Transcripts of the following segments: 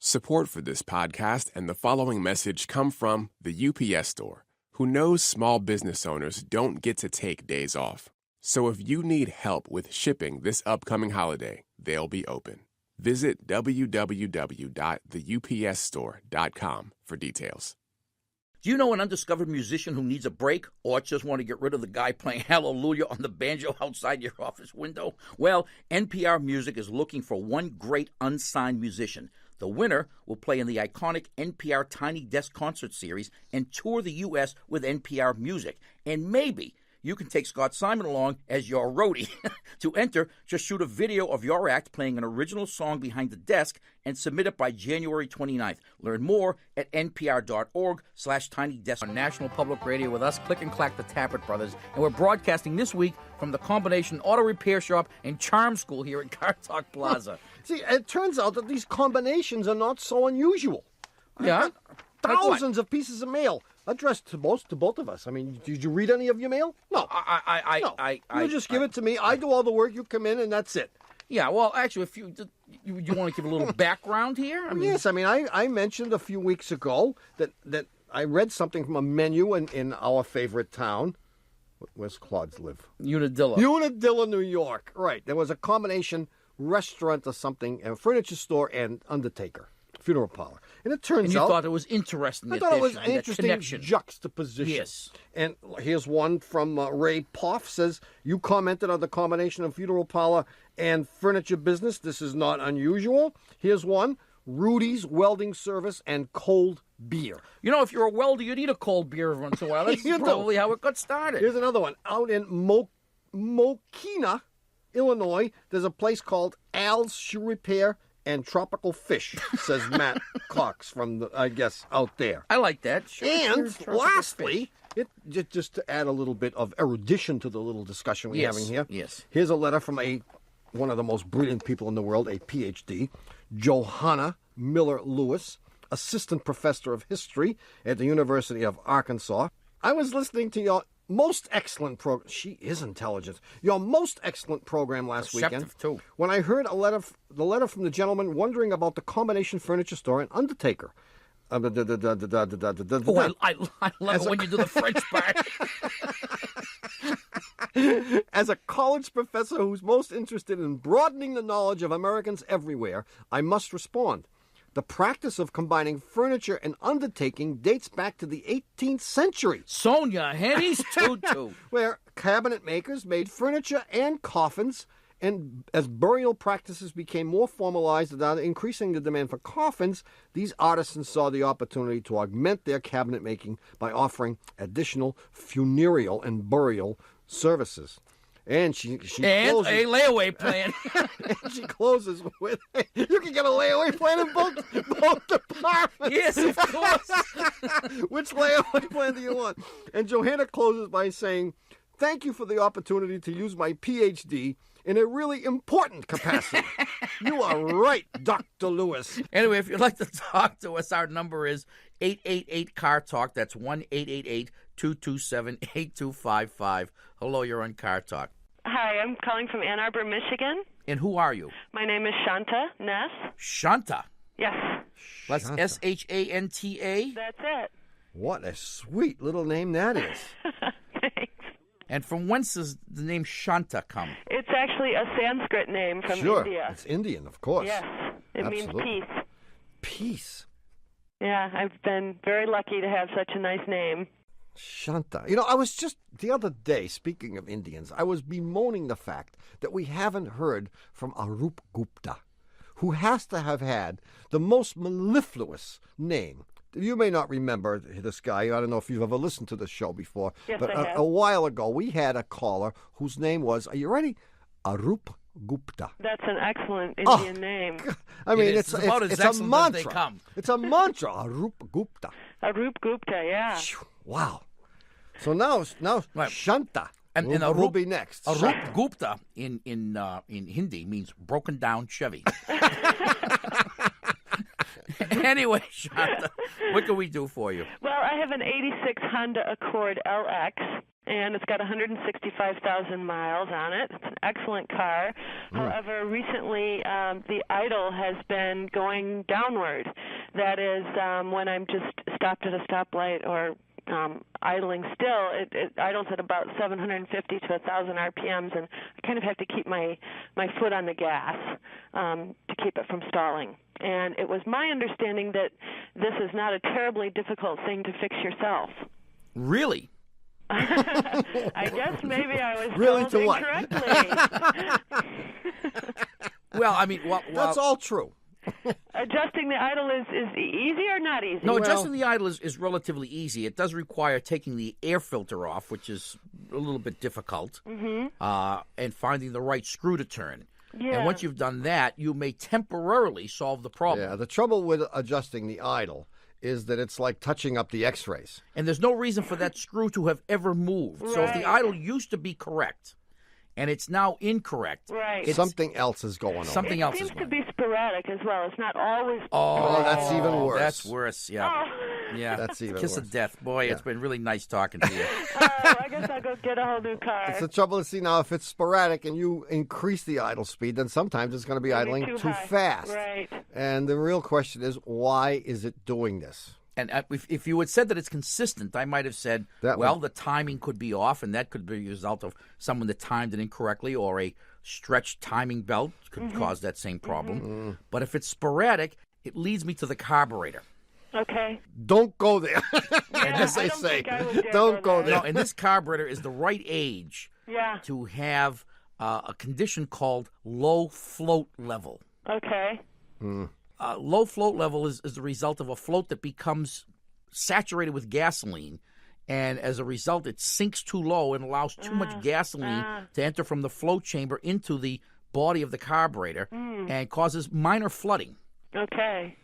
Support for this podcast and the following message come from the UPS Store, who knows small business owners don't get to take days off. So if you need help with shipping this upcoming holiday, they'll be open. Visit www.theupsstore.com for details. Do you know an undiscovered musician who needs a break or just want to get rid of the guy playing Hallelujah on the banjo outside your office window? Well, NPR Music is looking for one great unsigned musician. The winner will play in the iconic NPR Tiny Desk Concert Series and tour the U.S. with NPR Music. And maybe you can take Scott Simon along as your roadie. To enter, just shoot a video of your act playing an original song behind the desk and submit it by January 29th. Learn more at npr.org/tinydesk. On National Public Radio with us, Click and Clack the Tappert Brothers. And we're broadcasting this week from the Combination Auto Repair Shop and Charm School here at Car Talk Plaza. See, it turns out that these combinations are not so unusual. Yeah? Thousands of pieces of mail addressed to both of us. I mean, did you read any of your mail? No. You just give it to me. I do all the work. You come in, and that's it. Yeah, well, actually, if you want to give a little background here? Yes, I mentioned a few weeks ago that I read something from a menu in our favorite town. Where's Claude's live? Unadilla, New York. Right. There was a combination restaurant or something, a furniture store and undertaker, funeral parlor. And it turns out... you thought it was interesting. I thought it was an interesting juxtaposition. Yes. And here's one from Ray Poff, says, you commented on the combination of funeral parlor and furniture business. This is not unusual. Here's one, Rudy's Welding Service and Cold Beer. You know, if you're a welder, you need a cold beer every once in a while. That's probably how it got started. Here's another one. Out in Mokina, Illinois, there's a place called Al's Shoe Repair and Tropical Fish, says Matt Cox from, out there. I like that. And lastly, just to add a little bit of erudition to the little discussion we're having here. Yes. Here's a letter from one of the most brilliant people in the world, a PhD, Johanna Miller Lewis, assistant professor of history at the University of Arkansas. I was listening to your most excellent program. She is intelligent. Your most excellent program last weekend. Too. When I heard the letter from the gentleman wondering about the combination furniture store and undertaker. I love it when you do the French part. As a college professor who's most interested in broadening the knowledge of Americans everywhere, I must respond. The practice of combining furniture and undertaking dates back to the 18th century. Sonia Henny's tutu. Where cabinet makers made furniture and coffins, and as burial practices became more formalized without increasing the demand for coffins, these artisans saw the opportunity to augment their cabinet making by offering additional funereal and burial services. And she closes, a layaway plan. And she closes with, you can get a layaway plan in both departments. Yes, of course. Which layaway plan do you want? And Johanna closes by saying, thank you for the opportunity to use my PhD in a really important capacity. You are right, Dr. Lewis. Anyway, if you'd like to talk to us, our number is 888-CAR-TALK. That's 1-888-227-8255. Hello, you're on Car Talk. Hi, I'm calling from Ann Arbor, Michigan. And who are you? My name is Shanta Ness. Shanta? Yes. That's Shanta? That's it. What a sweet little name that is. Thanks. And from whence does the name Shanta come? It's actually a Sanskrit name from Sure. India. It's Indian, of course. Yes. It Absolutely. means peace. Peace. Yeah, I've been very lucky to have such a nice name. Shanta. You know, I was just, the other day, speaking of Indians, I was bemoaning the fact that we haven't heard from Arup Gupta, who has to have had the most mellifluous name. You may not remember this guy. I don't know if you've ever listened to the show before. Yes, but I have. A while ago, we had a caller whose name was, are you ready? Arup Gupta. That's an excellent Indian name. I mean, It's about as it's a excellent as they mantra. come. It's a mantra, Arup Gupta. Arup Gupta, yeah. Wow. So now Right. Shanta And will be next. Arup Gupta in Hindi means broken down Chevy. Anyway, Shanta, what can we do for you? Well, I have an 86 Honda Accord LX, and it's got 165,000 miles on it. It's an excellent car. However, recently the idle has been going downward. That is, when I'm just stopped at a stoplight or idling still, it idles at about 750 to 1,000 RPMs, and I kind of have to keep my foot on the gas to keep it from stalling. And it was my understanding that this is not a terribly difficult thing to fix yourself. Really? I guess maybe I was Really told to what? incorrectly. Well, I mean, That's all true. Adjusting the idle is easy or not easy? No, adjusting the idle is relatively easy. It does require taking the air filter off, which is a little bit difficult, and finding the right screw to turn. Yeah. And once you've done that, you may temporarily solve the problem. Yeah, the trouble with adjusting the idle is that it's like touching up the X-rays. And there's no reason for that screw to have ever moved. So if the Right. idle used to be correct, and it's now incorrect, Right. it's Something else is going on. something It else seems is to going. be sporadic as well. It's not always. Oh, that's even worse. That's worse. Yeah, Oh. yeah. That's even Kiss worse. of death, boy. It's been really nice talking to you. I guess I'll go get a whole new car. It's the trouble to see now. If it's sporadic and you increase the idle speed, then sometimes it's going to be It'll be idling too high. fast. Right. And the real question is, why is it doing this? And if you had said that it's consistent, I might have said, That well, would- the timing could be off, and that could be a result of someone that timed it incorrectly, or a stretched timing belt could cause that same problem. But if it's sporadic, it leads me to the carburetor. Okay. Don't go there. Yeah, As I they don't say, think I would dare don't go there. there. No, and this carburetor is the right age Yeah. to have a condition called low float level. Okay. Low float level is the result of a float that becomes saturated with gasoline, and as a result, it sinks too low and allows too much gasoline to enter from the float chamber into the body of the carburetor and causes minor flooding. Okay.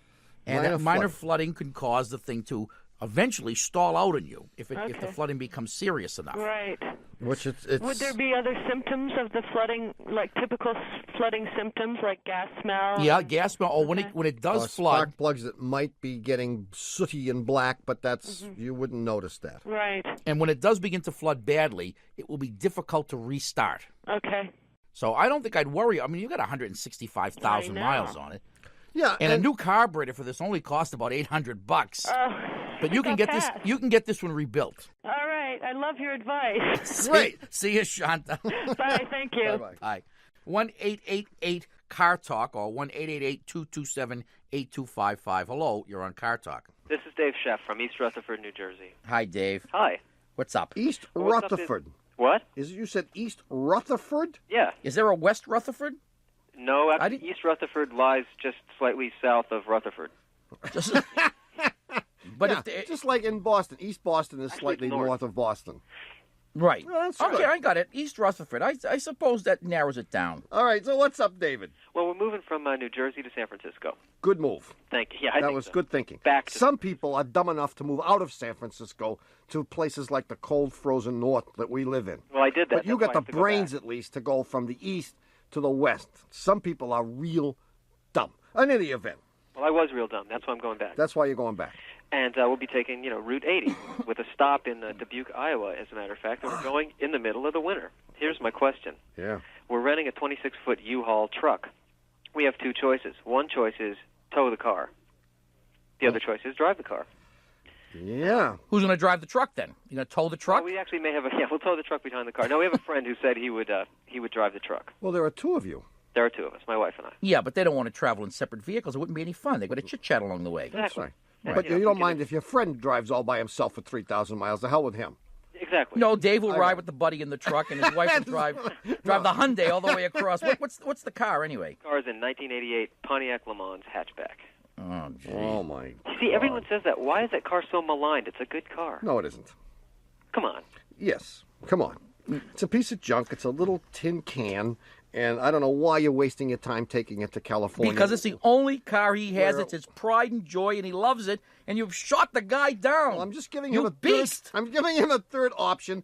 And Minor that minor flooding can cause the thing to eventually stall out on you if the Okay. flooding becomes serious enough. Right. Which it's Would there be other symptoms of the flooding, like typical flooding symptoms, like gas smell? Yeah, gas smell. Oh, when it does flood, spark plugs that might be getting sooty and black, but that's you wouldn't notice that. Right. and when it does begin to flood badly, it will be difficult to restart. Okay. So I don't think I'd worry. I mean, you got 165,000 I know. miles on it, Yeah, and a new carburetor for this only cost about $800. But you can got get this. passed. You can get this one rebuilt. All right. I love your advice. great. See you, Shanta. Bye. Thank you. Bye-bye. Hi. 1-888-CAR TALK or 1-888-227-8255. Hello, you're on Car Talk. This is Dave Sheff from East Rutherford, New Jersey. Hi, Dave. Hi. What's up? East What's up is- Rutherford. What? Is it you said East Rutherford? Yeah. Is there a West Rutherford? No, I actually, didn't- East Rutherford lies just slightly south of Rutherford. Just- but Yeah, if the, just like in Boston. East Boston is Actually, slightly north. north of Boston. right. Well, that's Okay, good. I got it. East Rutherford. I suppose that narrows it down. All right, so what's up, David? Well, we're moving from New Jersey to San Francisco. Good move. Thank you. Yeah, I That think was so. good thinking. Back to- Some people are dumb enough to move out of San Francisco to places like the cold, frozen north that we live in. Well, I did that. But you That's got why I the have to go brains, back. at least, to go from the east to the west. Some people are real dumb. In any event, Well, I was real dumb. That's why I'm going back. that's why you're going back. And we'll be taking, Route 80 with a stop in Dubuque, Iowa, as a matter of fact. And we're going in the middle of the winter. Here's my question. Yeah. We're renting a 26-foot U-Haul truck. We have two choices. One choice is tow the car. The other choice is drive the car. Yeah. Who's going to drive the truck then? You going to tow the truck? Well, we actually may have we'll tow the truck behind the car. No, we have a friend who said he would drive the truck. Well, there are two of you. There are two of us, my wife and I. Yeah, but they don't want to travel in separate vehicles. It wouldn't be any fun. They've got to chit-chat along the way. That's Exactly. right. Right. But You know, you don't we can- mind if your friend drives all by himself for 3,000 miles. The hell with him. Exactly. No, Dave will I ride know. with the buddy in the truck, and his wife will drive the Hyundai all the way across. What's the car anyway? The car is a 1988 Pontiac LeMans hatchback. Oh, gee. Oh, my. You see, everyone says that. Why is that car so maligned? It's a good car. No, it isn't. Come on. Yes. Come on. It's a piece of junk. It's a little tin can. And I don't know why you're wasting your time taking it to California. Because it's the only car he has. Where- It's his pride and joy, and he loves it. And you've shot the guy down. Well, I'm just giving you him a beast. Third, I'm giving him a third option.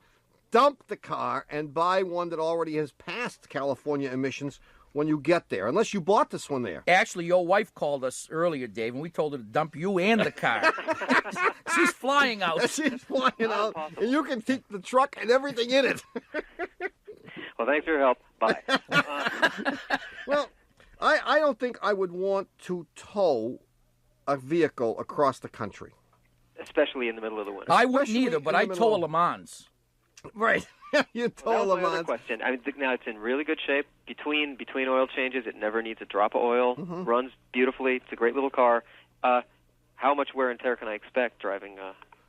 Dump the car and buy one that already has passed California emissions when you get there, unless you bought this one there. Actually, your wife called us earlier, Dave, and we told her to dump you and the car. She's flying out. She's flying out, and you can keep the truck and everything in it. Well, thanks for your help. Bye. Well, I don't think I would want to tow a vehicle across the country. Especially in the middle of the winter. I wouldn't Especially either, but in I the tow a middle. LeMans. Right. You That tow was my other LeMans. question. I mean, now it's in really good shape. Between oil changes, it never needs a drop of oil. Mm-hmm. Runs beautifully. It's a great little car. How much wear and tear can I expect driving?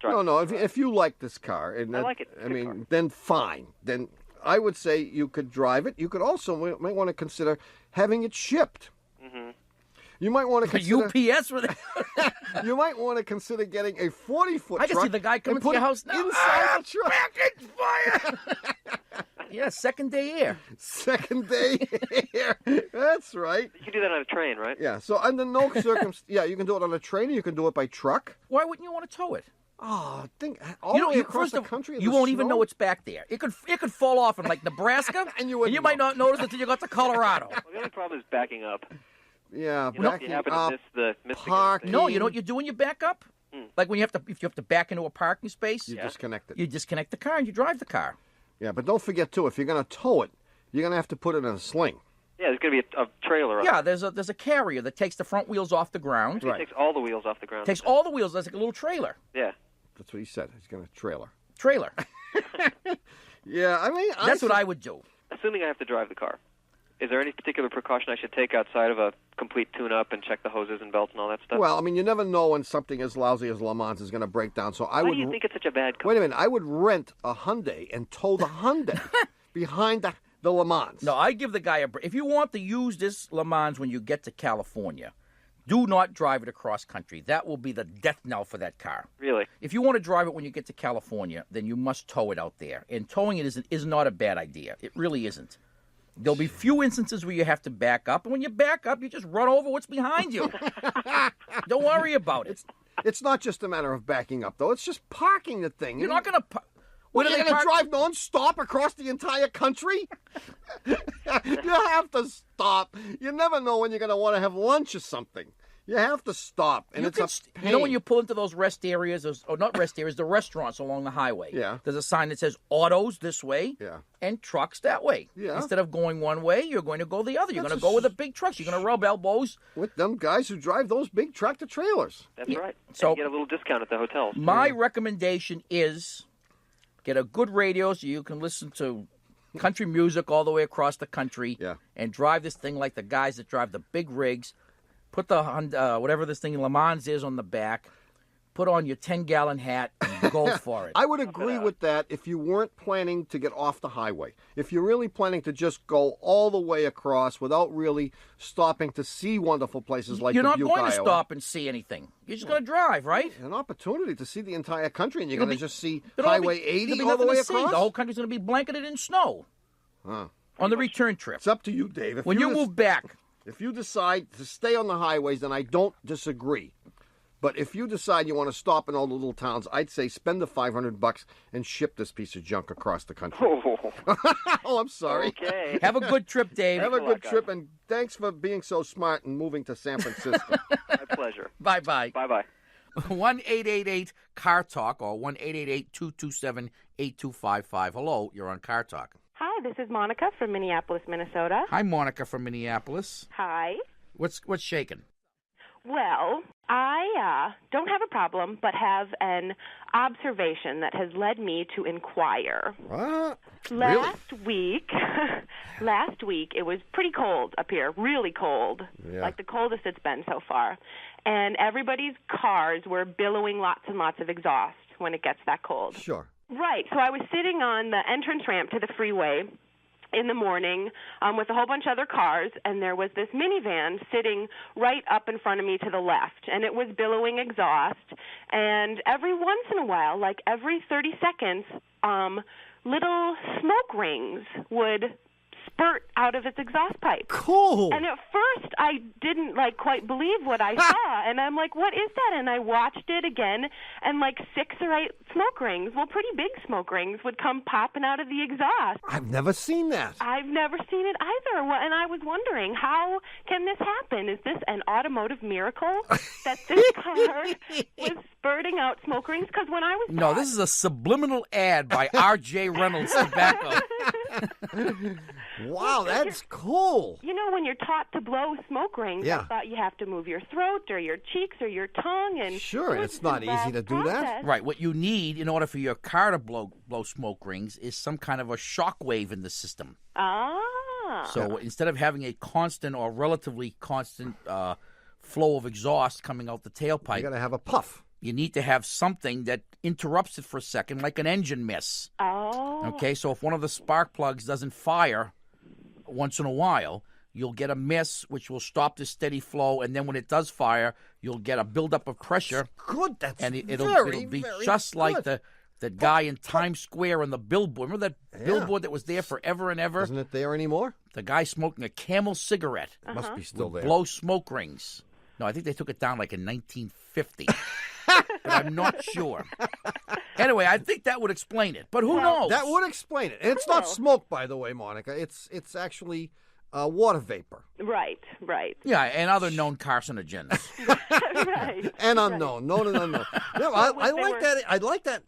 No. If you like this car, and I like it. I Good mean, car. then fine. Then I would say you could drive it. You could also might want to consider having it shipped. Mm-hmm. You might want to consider. UPS with it. You might want to consider getting a 40-foot truck. I can see the guy coming and to put your it house now. inside the truck. Back in fire. Yeah, second day air. Second day here. That's right. You can do that on a train, right? Yeah. So under no circumstances, yeah, you can do it on a train. Or you can do it by truck. Why wouldn't you want to tow it? Oh, think all the way across the country. in you the won't even snow? know it's back there. It could fall off in like Nebraska, And you wouldn't might know. not notice until you got to Colorado. Well, the only problem is backing up. Yeah, You know, if backing you happen up. to miss the parking. No, you know what you do when you back up? Like when if you have to back into a parking space, You disconnect it. you disconnect the car and you drive the car. Yeah, but don't forget too, if you're going to tow it, you're going to have to put it in a sling. Yeah, there's going to be a trailer up. Yeah, there's a carrier that takes the front wheels off the ground. It takes all the wheels off the ground. Takes all the wheels. That's like a little trailer. Yeah. That's what he said. He's going to trailer. Trailer. Yeah, I mean, That's what I would do. Assuming I have to drive the car, is there any particular precaution I should take outside of a complete tune-up and check the hoses and belts and all that stuff? Well, I mean, you never know when something as lousy as LeMans is going to break down. So I Why would. do you think it's such a bad car? Wait a minute. I would rent a Hyundai and tow the Hyundai behind the LeMans. No, I give the guy a break. If you want to use this LeMans when you get to California, do not drive it across country. That will be the death knell for that car. Really? If you want to drive it when you get to California, then you must tow it out there. And towing it is not a bad idea. It really isn't. There'll be few instances where you have to back up, and when you back up, you just run over what's behind you. Don't worry about it. It's not just a matter of backing up, though. It's just parking the thing. You're not going to... What, you're going to drive non-stop across the entire country? You have to stop. You never know when you're going to want to have lunch or something. You have to stop, and it's a pain. You know when you pull into those rest areas, or not rest areas, the restaurants along the highway. Yeah. There's a sign that says autos this way, Yeah. and trucks that way. Yeah. Instead of going one way, you're going to go the other. You're going to go with the big trucks. You're going to rub elbows. with them guys who drive those big tractor trailers. That's right. So- And you get a little discount at the hotels. My recommendation is get a good radio so you can listen to country music all the way across the country. Yeah. And drive this thing like the guys that drive the big rigs. Put the whatever this thing LeMans is on the back. Put on your 10-gallon hat and go for it. I would agree with that if you weren't planning to get off the highway. If you're really planning to just go all the way across without really stopping to see wonderful places like You're not Dubuque, going to Iowa. stop and see anything. You're just going to drive, right? An opportunity to see the entire country, and you're It'll going to be- just see There'll Highway be- 80 there'll be all the nothing way to see. across. The whole country's going to be blanketed in snow on the return trip. It's up to you, Dave. If When you des- move back, If you decide to stay on the highways, then I don't disagree. But if you decide you want to stop in all the little towns, I'd say spend the $500 and ship this piece of junk across the country. Oh, I'm sorry. Okay. have a good trip, Dave. Have a Thanks a lot, good trip, and thanks for being so smart and moving to San Francisco. My pleasure. Bye-bye. Bye-bye. 1-888-CAR TALK or 1-888-227-8255. Hello, you're on Car Talk. Hi, this is Monica from Minneapolis, Minnesota. Hi, Monica from Minneapolis. Hi. What's shaking? Well, I don't have a problem, but have an observation that has led me to inquire. What? Last week, it was pretty cold up here, really cold, like the coldest it's been so far. And everybody's cars were billowing lots and lots of exhaust when it gets that cold. Sure. Right. So I was sitting on the entrance ramp to the freeway in the morning with a whole bunch of other cars, and there was this minivan sitting right up in front of me to the left, and it was billowing exhaust. And every once in a while, like every 30 seconds, little smoke rings would spurt out of its exhaust pipe. Cool. And at first, I didn't quite believe what I saw, and I'm like, "What is that?" And I watched it again, and 6 or 8 smoke rings, pretty big smoke rings, would come popping out of the exhaust. I've never seen that. I've never seen it either, and I was wondering, how can this happen? Is this an automotive miracle that this car was spurting out smoke rings? Because when I was No, this is a subliminal ad by R.J. Reynolds Tobacco. Wow, that's cool. When you're taught to blow smoke rings, Yeah. I thought you have to move your throat or your cheeks or your tongue. And Sure, it's not easy to do that. Right. What you need in order for your car to blow smoke rings is some kind of a shock wave in the system. Ah. So instead of having a constant or relatively constant flow of exhaust coming out the tailpipe, You got to have a puff. you need to have something that interrupts it for a second, like an engine miss. Oh. Okay, so if one of the spark plugs doesn't fire once in a while, you'll get a miss, which will stop the steady flow, and then when it does fire, you'll get a buildup of pressure, Good. That's and it'll be very just like good. the guy in Times Square on the billboard. Remember that Yeah. billboard that was there forever and ever? Isn't it there anymore? The guy smoking a Camel cigarette Must be still there. blow smoke rings. No, I think they took it down in 1950. But I'm not sure. Anyway, I think that would explain it. But who knows? That would explain it. And it's not smoke, by the way, Monica. It's actually water vapor. Right. Yeah, and other known carcinogens. Right. And unknown. Known and unknown. No, I like that. I like that.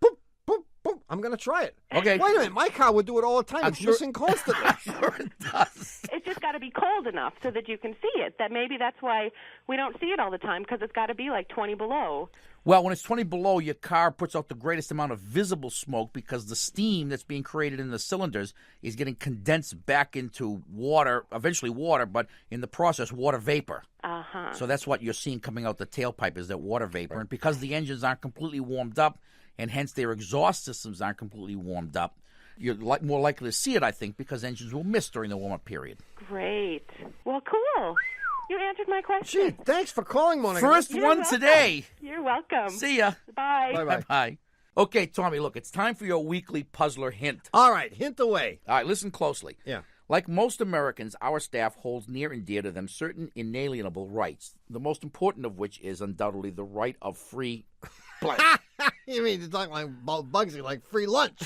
Boop, boop, boop. I'm going to try it. Okay. Wait a minute. My car would do it all the time. I'm It's sure- missing constantly. Sure it does. It's just got to be cold enough so that you can see it. That maybe that's why we don't see it all the time, because it's got to be 20 below. Well, when it's 20 below, your car puts out the greatest amount of visible smoke because the steam that's being created in the cylinders is getting condensed back into water, eventually water, but in the process, water vapor. Uh-huh. So that's what you're seeing coming out the tailpipe is that water vapor. And because the engines aren't completely warmed up, and hence their exhaust systems aren't completely warmed up, you're more likely to see it, I think, because engines will miss during the warm-up period. Great. Well, cool. You answered my question. Gee, thanks for calling, Monica. First You're one welcome. today. You're welcome. See ya. Bye. Bye-bye. Bye. Okay, Tommy, look, it's time for your weekly puzzler hint. All right, hint away. All right, listen closely. Yeah. Like most Americans, our staff holds near and dear to them certain inalienable rights, the most important of which is undoubtedly the right of free blank. You mean you're talking about Bugsy, like free lunch?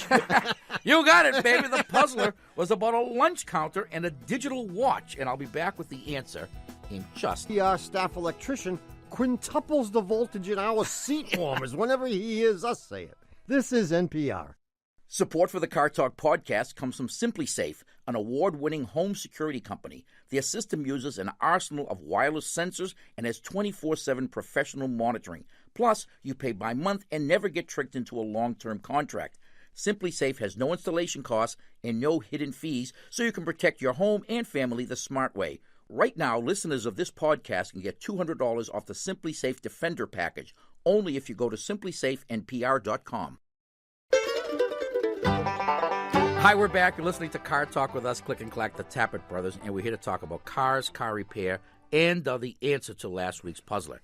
You got it, baby. The puzzler was about a lunch counter and a digital watch, and I'll be back with the answer in just... The staff electrician quintuples the voltage in our seat warmers whenever he hears us say it. This is NPR. Support for the Car Talk podcast comes from Simply Safe, an award-winning home security company. Their system uses an arsenal of wireless sensors and has 24/7 professional monitoring. Plus, you pay by month and never get tricked into a long-term contract. Simply Safe has no installation costs and no hidden fees, so you can protect your home and family the smart way. Right now, listeners of this podcast can get $200 off the Simply Safe Defender package, only if you go to simplysafenpr.com. Hi, we're back. You're listening to Car Talk with us, Click and Clack, the Tappet Brothers, and we're here to talk about cars, car repair, and the answer to last week's puzzler.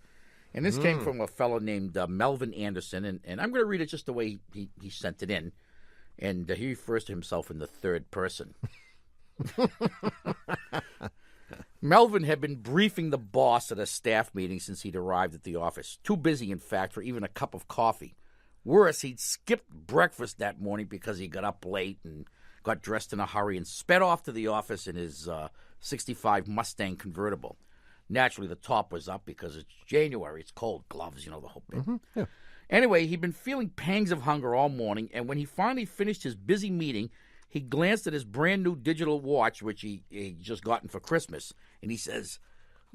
And this came from a fellow named Melvin Anderson, and I'm going to read it just the way he sent it in. And he refers to himself in the third person. Melvin had been briefing the boss at a staff meeting since he'd arrived at the office. Too busy, in fact, for even a cup of coffee. Worse, he'd skipped breakfast that morning because he got up late and got dressed in a hurry and sped off to the office in his 65 Mustang convertible. Naturally, the top was up because it's January. It's cold. Gloves, the whole bit. Yeah. Anyway, he'd been feeling pangs of hunger all morning, and when he finally finished his busy meeting, he glanced at his brand-new digital watch, which he just gotten for Christmas, and he says,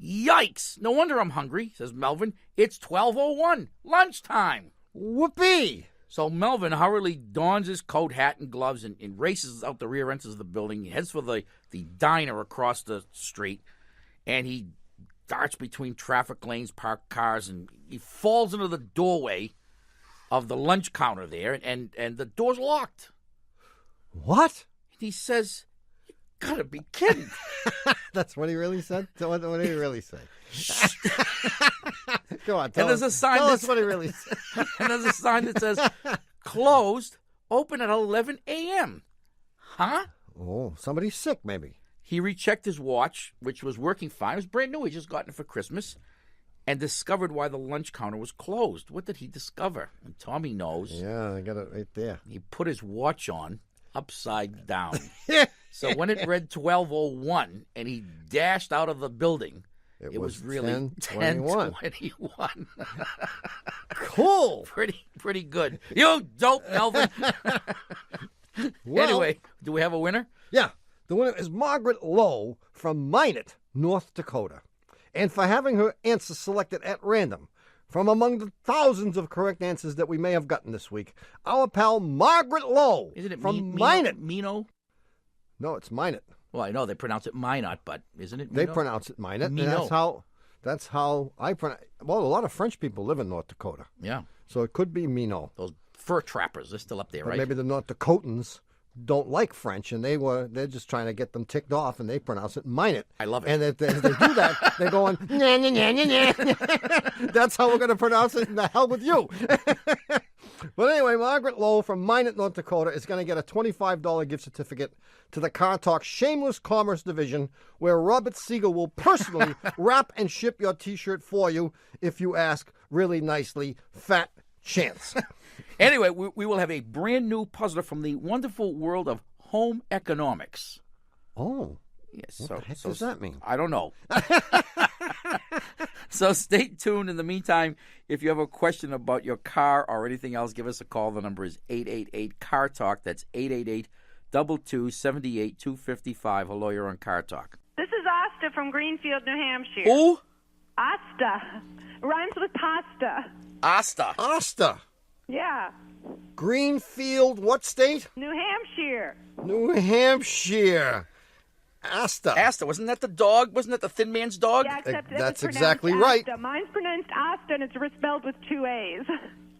"Yikes! No wonder I'm hungry," says Melvin. "It's 12:01, lunchtime." Whoopee! So Melvin hurriedly dons his coat, hat, and gloves and races out the rear entrance of the building. He heads for the diner across the street, and he darts between traffic lanes, parked cars, and he falls into the doorway of the lunch counter there, and the door's locked. What? He says, "You gotta be kidding." That's what he really said? What did he really say? Go on, tell there's us. a sign Tell us that's- what he really said. And there's a sign that says, "Closed, open at 11 a.m. Huh? Oh, somebody's sick, maybe. He rechecked his watch, which was working fine. It was brand new. He just gotten it for Christmas, and discovered why the lunch counter was closed. What did he discover? And Tommy knows. Yeah, I got it right there. He put his watch on upside down. So when it read 12:01 and he dashed out of the building, it was really 10:21. Cool. Pretty good. You dope, Melvin. Well, anyway, do we have a winner? Yeah. The winner is Margaret Lowe from Minot, North Dakota. And for having her answer selected at random from among the thousands of correct answers that we may have gotten this week, our pal Margaret Lowe Isn't it from Minot. Mino? No, it's Minot. Well, I know they pronounce it Minot, but isn't it Mino? They pronounce it Minot. Mino. And that's how I pronounce. Well, a lot of French people live in North Dakota. Yeah. So it could be Mino. Those fur trappers, they're still up there, But right? maybe the North Dakotans don't like French, and they're just trying to get them ticked off, and they pronounce it Minot. I love it. And if they do that, they're going, nah, nah, nah, nah, nah. That's how we're going to pronounce it, and the hell with you. But anyway, Margaret Lowe from Minot, North Dakota is going to get a $25 gift certificate to the Car Talk Shameless Commerce Division, where Robert Siegel will personally wrap and ship your T-shirt for you if you ask really nicely, Fat Chance. Anyway, we will have a brand new puzzler from the wonderful world of home economics. Oh. Yes. What the heck does that mean? I don't know. So stay tuned. In the meantime, if you have a question about your car or anything else, give us a call. The number is 888-CAR-TALK. That's 888-228-255. Hello, you're on Car Talk. This is Asta from Greenfield, New Hampshire. Who? Asta. Rhymes with pasta. Asta. Asta. Yeah. Greenfield, what state? New Hampshire. New Hampshire. Asta. Wasn't that the dog? Wasn't that the thin man's dog? Yeah, except That's it's exactly pronounced right. Asta. Mine's pronounced Asta, and it's spelled with 2 A's.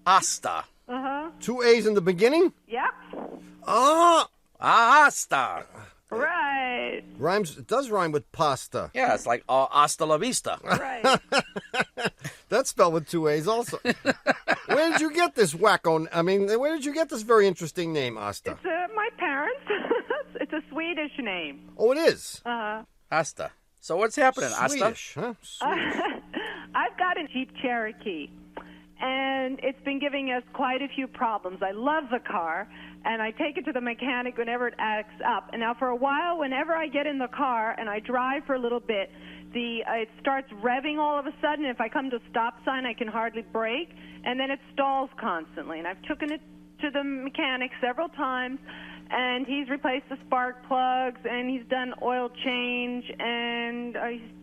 Asta. Uh-huh. 2 A's in the beginning? Yep. Ah. Asta. Right. Rhymes. It does rhyme with pasta. Yeah, it's like hasta la vista. Right. That's spelled with 2 A's also. Where did you get this wacko? I mean, where did you get this very interesting name, Asta? It's my parents. It's a Swedish name. Oh, it is? Asta. So what's happening, Swedish, Asta? huh? Swedish. I've got a Jeep Cherokee, and it's been giving us quite a few problems. I love the car, and I take it to the mechanic whenever it acts up. And now for a while, whenever I get in the car and I drive for a little bit, it starts revving all of a sudden. If I come to a stop sign, I can hardly brake, and then it stalls constantly. And I've taken it to the mechanic several times, and he's replaced the spark plugs, and he's done oil change, and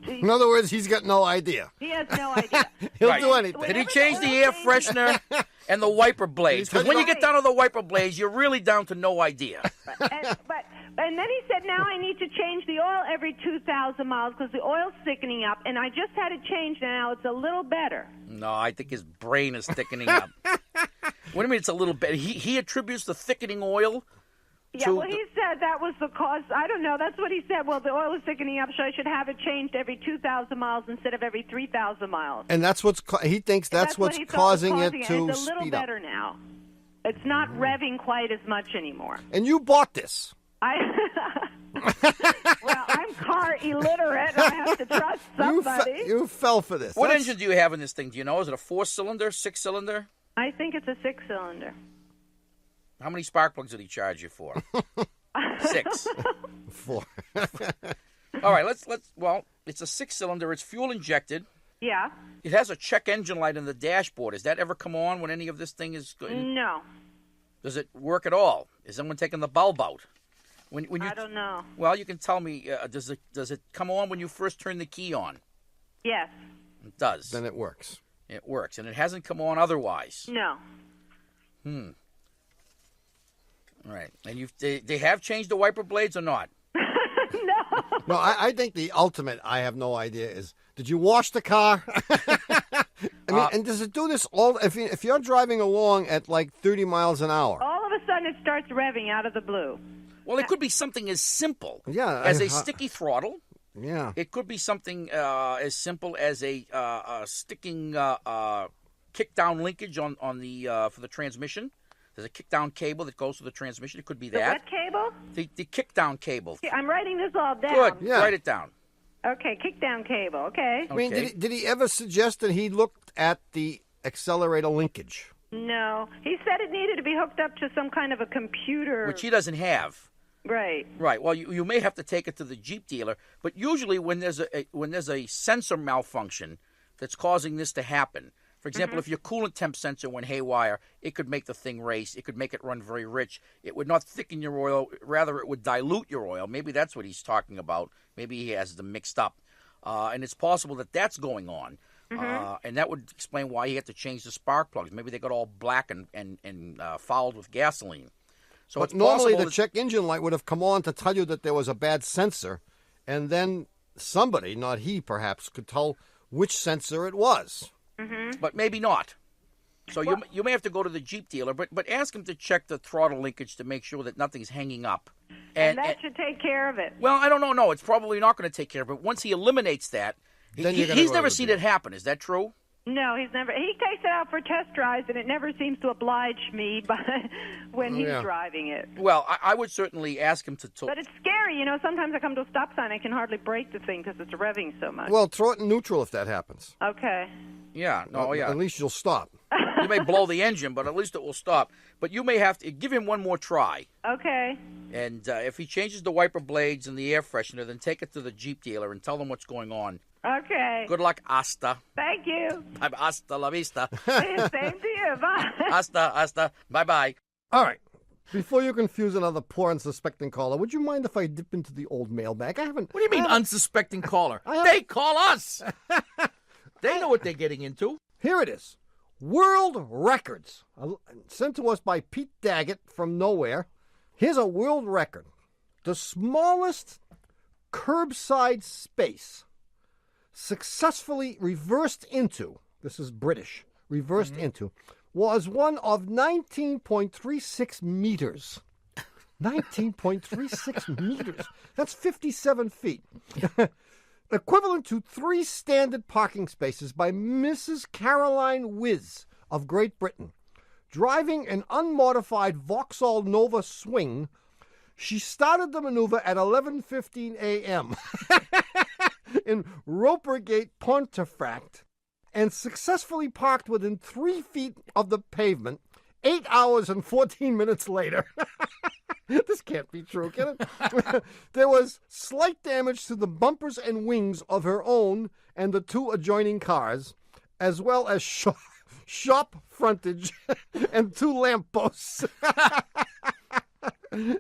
In other words, he's got no idea. he has no idea. He'll Right. do anything. Did he change the air freshener and the wiper blades? Because when you get down to the wiper blades, you're really down to no idea. And then he said, now I need to change the oil every 2,000 miles because the oil's thickening up, and I just had it changed, and now it's a little better. No, I think his brain is thickening up. What do you mean it's a little better? He attributes the thickening oil Yeah, well, he said that was the cause. I don't know. That's what he said. Well, the oil is thickening up, so I should have it changed every 2,000 miles instead of every 3,000 miles. And that's he thinks that's what's what he thought causing was it It's to a little speed up. better now. It's not revving quite as much anymore. And you bought this. Well, I'm car illiterate. And I have to trust somebody. You fell for this. What engine do you have in this thing? Do you know? Is it a 4-cylinder, 6-cylinder? I think it's a 6-cylinder. How many spark plugs did he charge you for? 6. 4. All right, let's. Well, it's a 6-cylinder. It's fuel injected. Yeah. It has a check engine light in the dashboard. Does that ever come on when any of this thing is? No. Does it work at all? Is someone taking the bulb out? When you, I don't know. Well, you can tell me. Does it come on when you first turn the key on? Yes. It does. Then it works. It works, and it hasn't come on otherwise. No. All right, and they have changed the wiper blades or not? No. No, I think the ultimate, I have no idea, is did you wash the car? I mean, and does it do this all? If you're driving along at like 30 miles an hour. All of a sudden, it starts revving out of the blue. Well, it could be something as simple as a sticky throttle. Yeah. It could be something as simple as a sticking kick-down linkage on the for the transmission. There's a kick-down cable that goes to the transmission. It could be The that. what cable? The kick-down cable. Yeah, I'm writing this all down. Good. Yeah. Write it down. Okay, kick down cable. Okay. I mean, Okay. did he ever suggest that he looked at the accelerator linkage? No, he said it needed to be hooked up to some kind of a computer. Which he doesn't have. Right. Right. Well, you may have to take it to the Jeep dealer, but usually when there's a sensor malfunction that's causing this to happen, for example, if your coolant temp sensor went haywire, it could make the thing race. It could make it run very rich. It would not thicken your oil. Rather, it would dilute your oil. Maybe that's what he's talking about. Maybe he has them mixed up. And it's possible that that's going on. And that would explain why he had to change the spark plugs. Maybe they got all black and fouled with gasoline. So But it's normally possible the check engine light would have come on to tell you that there was a bad sensor, and then somebody, not he perhaps, could tell which sensor it was. but maybe not. So you may have to go to the Jeep dealer, but ask him to check the throttle linkage to make sure that nothing's hanging up. And that should take care of it. Well, I don't know. No, it's probably not going to take care of it. Once he eliminates that, Then you're gonna he's go to never the seen dealer. it happen. Is that true? No, he's never. He takes it out for test drives, and it never seems to oblige me when he's yeah. driving it. Well, I would certainly ask him to. But it's scary, Sometimes I come to a stop sign, I can hardly brake the thing because it's revving so much. Well, throw it in neutral if that happens. Okay. Yeah. No. Yeah. At least you'll stop. You may blow the engine, but at least it will stop. But you may have to give him one more try. Okay. And if he changes the wiper blades and the air freshener, then take it to the Jeep dealer and tell them what's going on. Okay. Good luck, Asta. Thank you. Hasta la vista. Same to you. Bye. Hasta. Bye-bye. All right. Before you confuse another poor unsuspecting caller, would you mind if I dip into the old mailbag? What do you mean unsuspecting caller? haven't- They call us. They know what they're getting into. Here it is. World records. Sent to us by Pete Daggett from nowhere. Here's a world record. The smallest curbside space successfully reversed into, this is British, reversed into, was one of 19.36 meters. 19.36 meters. That's 57 feet. Equivalent to 3 standard parking spaces by Mrs. Caroline Wiz of Great Britain. Driving an unmodified Vauxhall Nova Swing, she started the maneuver at 11:15 a.m. in Ropergate, Pontefract, and successfully parked within 3 feet of the pavement 8 hours and 14 minutes later. This can't be true, can it? There was slight damage to the bumpers and wings of her own and the 2 adjoining cars, as well as shop frontage and 2 lampposts. I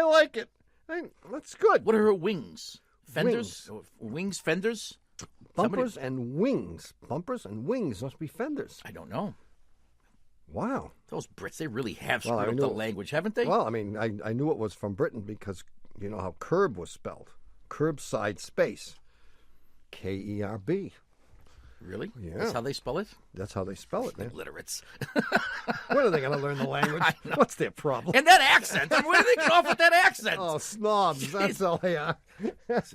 like it. That's good. What are her wings? Fenders? Wings, fenders? Bumpers and wings. Bumpers and wings must be fenders. I don't know. Wow. Those Brits, they really have Well, screwed I up the knew- language, haven't they? Well, I mean, I knew it was from Britain because you know how curb was spelled. Curbside space. K-E-R-B. Really? Yeah. That's how they spell it? That's how they spell it, man. Illiterates. When are they going to learn the language? What's their problem? And that accent. I mean, where do they get off with that accent? Oh, snobs. That's all they are.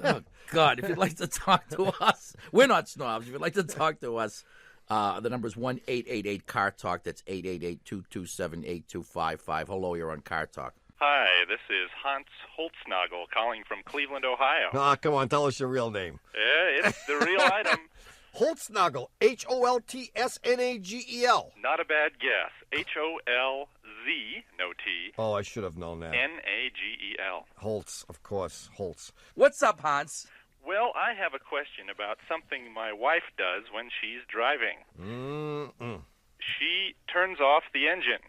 Oh, God. If you'd like to talk to us, we're not snobs. If you'd like to talk to us, the number is 1-888-CAR Talk. That's 888-227-8255. Hello, you're on Car Talk. Hi, this is Hanz Holznagel calling from Cleveland, Ohio. Ah, come on. Tell us your real name. Yeah, it's the real item. Holznagel. Holtsnagel. Not a bad guess. Holz, no T, Oh, I should have known that. Nagel. Holtz, of course. Holtz. What's up, Hans? Well, I have a question about something my wife does when she's driving. Mm-mm. She turns off the engine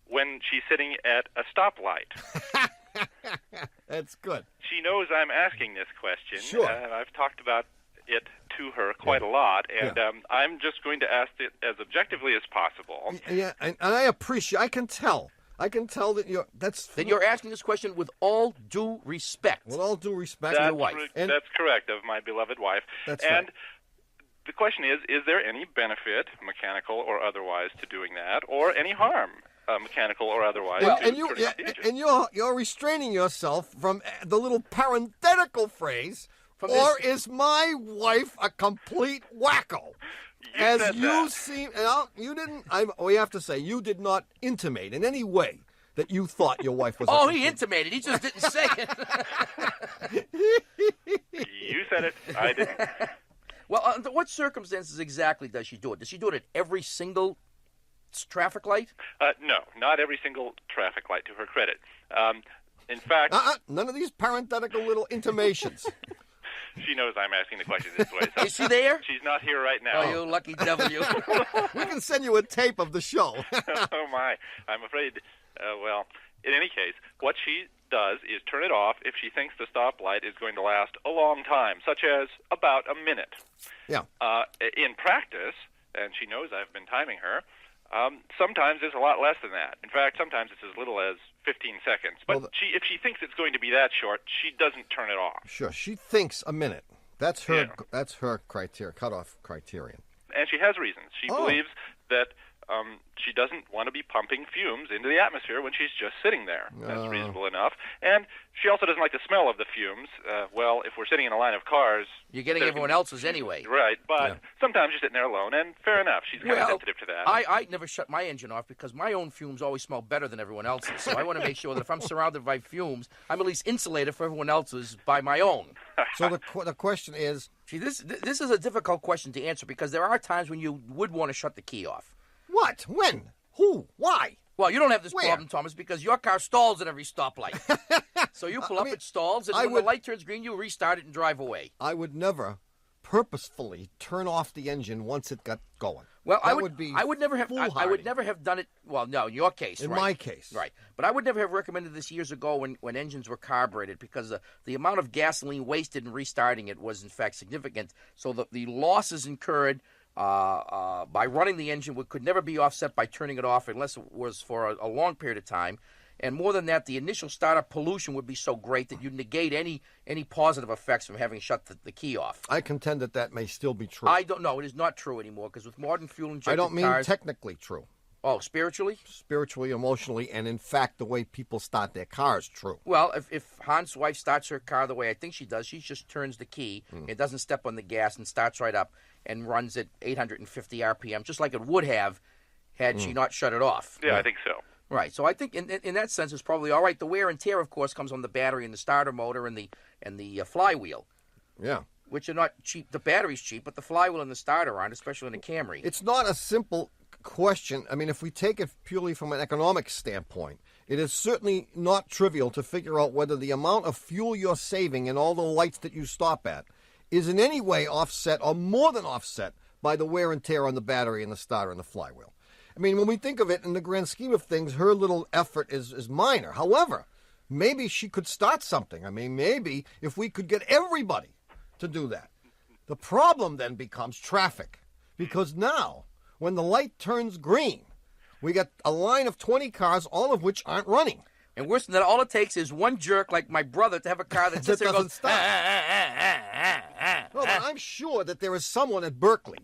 when she's sitting at a stoplight. That's good. She knows I'm asking this question. Sure. I've talked about it to her quite a lot, and I'm just going to ask it as objectively as possible. Yeah, and I appreciate. I can tell that you're asking this question with all due respect. With all due respect to your wife. That's correct, of my beloved wife. That's and right. the question is there any benefit, mechanical or otherwise, to doing that, or any harm, mechanical or otherwise, to turning off the engine? And you're restraining yourself from the little parenthetical phrase, or is my wife a complete wacko? You didn't. We have to say you did not intimate in any way that you thought your wife was. Oh, he intimated. He just didn't say it. You said it. I didn't. Well, under what circumstances exactly does she do it? Does she do it at every single traffic light? No, not every single traffic light, to her credit. In fact... None of these parenthetical little intimations. She knows I'm asking the question this way. So is she there? She's not here right now. Oh, you lucky devil, you. We can send you a tape of the show. Oh, my. I'm afraid... well, in any case, what she does is turn it off if she thinks the stoplight is going to last a long time, such as about a minute. Yeah. In practice, and she knows I've been timing her, sometimes it's a lot less than that. In fact, sometimes it's as little as 15 seconds. But if she thinks it's going to be that short, she doesn't turn it off. Sure. She thinks a minute. That's her. Yeah. That's her criteria, cutoff criterion. And she has reasons. She believes that she doesn't want to be pumping fumes into the atmosphere when she's just sitting there. That's reasonable enough. And she also doesn't like the smell of the fumes. Well, if we're sitting in a line of cars... You're getting everyone else's anyway. Right, but sometimes you're sitting there alone, and fair enough. She's kind of sensitive to that. I never shut my engine off because my own fumes always smell better than everyone else's. So I want to make sure that if I'm surrounded by fumes, I'm at least insulated for everyone else's by my own. So the question is... See, this is a difficult question to answer because there are times when you would want to shut the key off. What? When? Who? Why? Well, you don't have this problem, Thomas, because your car stalls at every stoplight. So you pull up, it stalls, and when the light turns green, you restart it and drive away. I would never purposefully turn off the engine once it got going. Well, I would never have done it. Well, no, in your case, in my case, right? But I would never have recommended this years ago when engines were carbureted because the amount of gasoline wasted in restarting it was in fact significant. So the losses incurred by running the engine could never be offset by turning it off unless it was for a long period of time. And more than that, the initial startup pollution would be so great that you'd negate any positive effects from having shut the key off. I contend that may still be true. I don't know. It is not true anymore because with modern fuel-injected cars... I don't mean technically true. Oh, spiritually? Spiritually, emotionally, and in fact, the way people start their cars, true. Well, if Han's wife starts her car the way I think she does, she just turns the key, it doesn't step on the gas, and starts right up and runs at 850 RPM, just like it would have had she not shut it off. Yeah, I think so. Right. So I think in that sense, it's probably all right. The wear and tear, of course, comes on the battery and the starter motor and the flywheel. Yeah. Which are not cheap. The battery's cheap, but the flywheel and the starter aren't, especially in a Camry. It's not a simple question. I mean, if we take it purely from an economic standpoint, it is certainly not trivial to figure out whether the amount of fuel you're saving and all the lights that you stop at is in any way offset or more than offset by the wear and tear on the battery and the starter and the flywheel. I mean, when we think of it in the grand scheme of things, her little effort is minor. However, maybe she could start something. I mean, maybe if we could get everybody to do that. The problem then becomes traffic. Because now, when the light turns green, we got a line of 20 cars, all of which aren't running. And worse than that, all it takes is one jerk like my brother to have a car that sits there and goes, stop. Well, but I'm sure that there is someone at Berkeley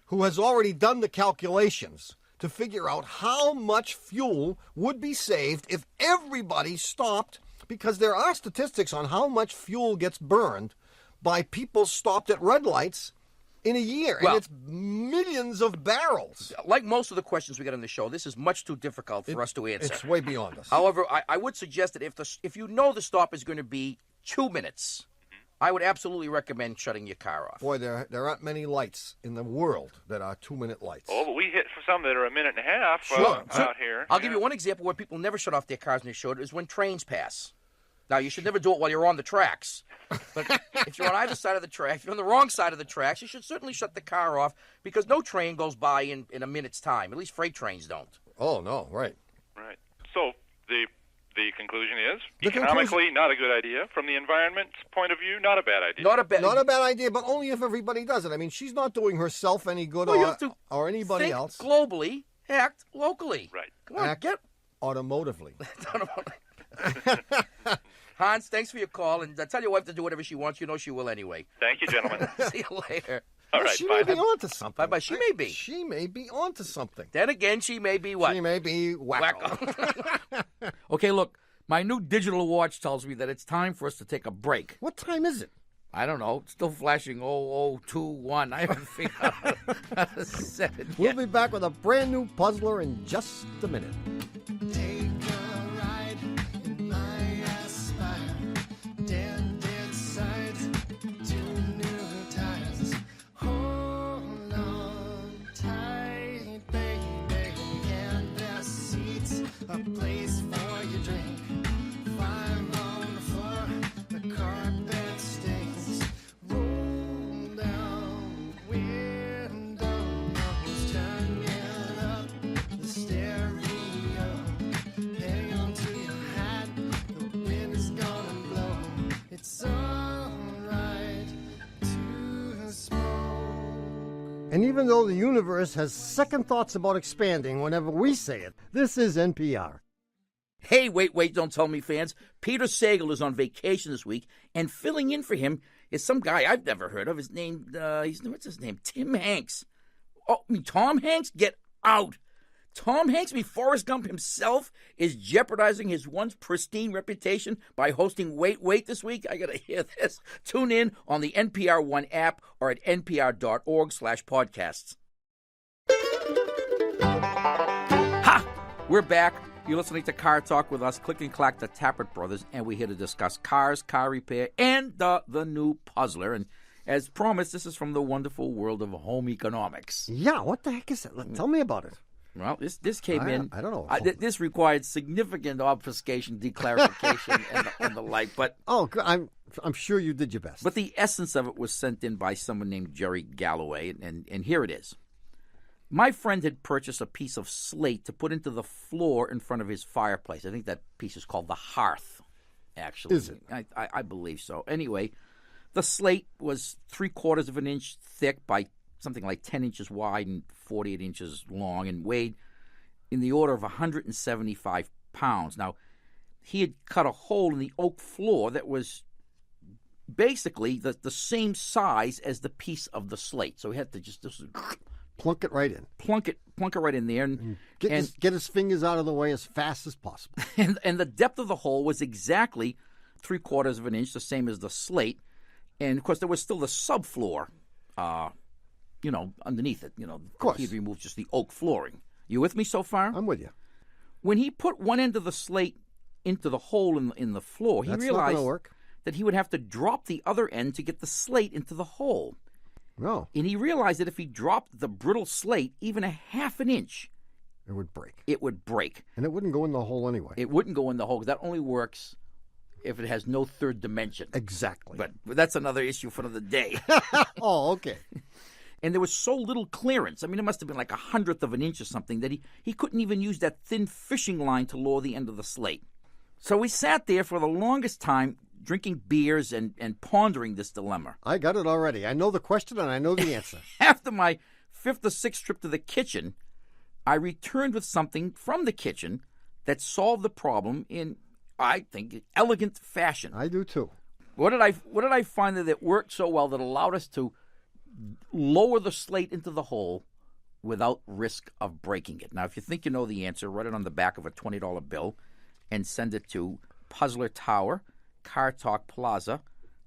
who has already done the calculations to figure out how much fuel would be saved if everybody stopped, because there are statistics on how much fuel gets burned by people stopped at red lights in a year, and it's millions of barrels. Like most of the questions we get on the show, this is much too difficult for us to answer. It's way beyond us. However, I would suggest that if you know the stop is going to be 2 minutes, I would absolutely recommend shutting your car off. Boy, there aren't many lights in the world that are 2-minute lights. Oh, but we hit for some that are a minute and a half out here. I'll give you one example where people never shut off their cars and they should, is when trains pass. Now, you should never do it while you're on the tracks. But if you're on either side of the track, if you're on the wrong side of the tracks, you should certainly shut the car off because no train goes by in a minute's time. At least freight trains don't. Oh, no, right. Right. So the conclusion is economically not a good idea. From the environment's point of view, not a bad idea. Not a bad idea, but only if everybody does it. I mean, she's not doing herself any good or anybody else. Globally, act locally. Right. Come on, act automotively. Hanz, thanks for your call, and tell your wife to do whatever she wants. You know she will anyway. Thank you, gentlemen. See you later. All right, she may be onto something. Bye-bye. She may be. She may be onto something. Then again, she may be what? She may be wacko. Okay, look, my new digital watch tells me that it's time for us to take a break. What time is it? I don't know. It's still flashing 0021. I haven't figured out how to set it yet. We'll be back with a brand new puzzler in just a minute. Take a ride in my Aspire. Dead side, 2 new tires. Hold on tight, baby. Canvas seats, a place for your drink. 5 on the floor, the carpet stains. Roll down windows, turn it up the stereo. Hang on to your hat, the wind is gonna blow. It's alright to smoke. And even though the universe has second thoughts about expanding whenever we say it, this is NPR. Hey, wait, don't tell me, fans. Peter Sagal is on vacation this week, and filling in for him is some guy I've never heard of. His name, what's his name? Tim Hanks. Oh, Tom Hanks? Get out. Tom Hanks, Forrest Gump himself, is jeopardizing his once pristine reputation by hosting Wait this week. I gotta hear this. Tune in on the NPR One app or at npr.org/podcasts. Ha! We're back. You're listening to Car Talk with us, Click and Clack, the Tappert brothers, and we're here to discuss cars, car repair, and the new puzzler. And as promised, this is from the wonderful world of home economics. Yeah, what the heck is it? Tell me about it. Well, this came in. I don't know. This required significant obfuscation, declarification, and the like. But I'm sure you did your best. But the essence of it was sent in by someone named Jerry Galloway, and here it is. My friend had purchased a piece of slate to put into the floor in front of his fireplace. I think that piece is called the hearth, actually. Is it? I believe so. Anyway, the slate was 3/4 of an inch thick by something like 10 inches wide and 48 inches long and weighed in the order of 175 pounds. Now, he had cut a hole in the oak floor that was basically the same size as the piece of the slate. So he had to just plunk it right in. Plunk it right in there. And get his fingers out of the way as fast as possible. And the depth of the hole was exactly 3/4 of an inch, the same as the slate. And, of course, there was still the subfloor, underneath it. Of course. He'd removed just the oak flooring. You with me so far? I'm with you. When he put one end of the slate into the hole in the floor, he That's realized not gonna work. that he would have to drop the other end to get the slate into the hole. No. And he realized that if he dropped the brittle slate even a half an inch, it would break. And it wouldn't go in the hole anyway. It wouldn't go in the hole, because that only works if it has no third dimension. Exactly. But that's another issue for another day. Oh, okay. And there was so little clearance. I mean, it must have been like 1/100 of an inch or something that he couldn't even use that thin fishing line to lower the end of the slate. So we sat there for the longest time drinking beers and pondering this dilemma. I got it already. I know the question and I know the answer. After my 5th or 6th trip to the kitchen, I returned with something from the kitchen that solved the problem in, I think, elegant fashion. I do too. What did I find that it worked so well that allowed us to lower the slate into the hole without risk of breaking it? Now, if you think you know the answer, write it on the back of a $20 bill and send it to Puzzler Tower, Car Talk Plaza,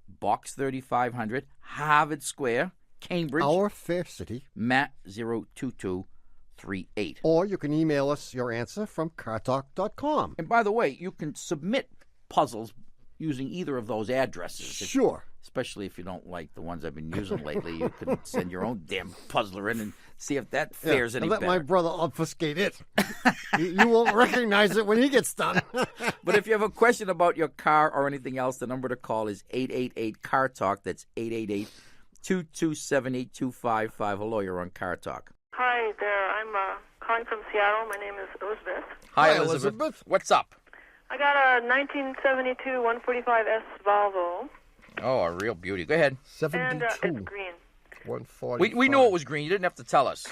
Box 3500, Harvard Square, Cambridge. Our fair city. Matt 02238. Or you can email us your answer from cartalk.com. And by the way, you can submit puzzles using either of those addresses. Sure. Especially if you don't like the ones I've been using lately. You can send your own damn puzzler in and see if that fares any let better. my brother obfuscate it. You won't recognize it when he gets done. But if you have a question about your car or anything else, the number to call is 888-CAR-TALK. That's 888-227-8255. Hello, you're on Car Talk. Hi there. I'm calling from Seattle. My name is Elizabeth. Hi, Elizabeth. What's up? I got a 1972 145S Volvo. Oh, a real beauty. Go ahead. 72. And it's green. 145. We knew it was green. You didn't have to tell us.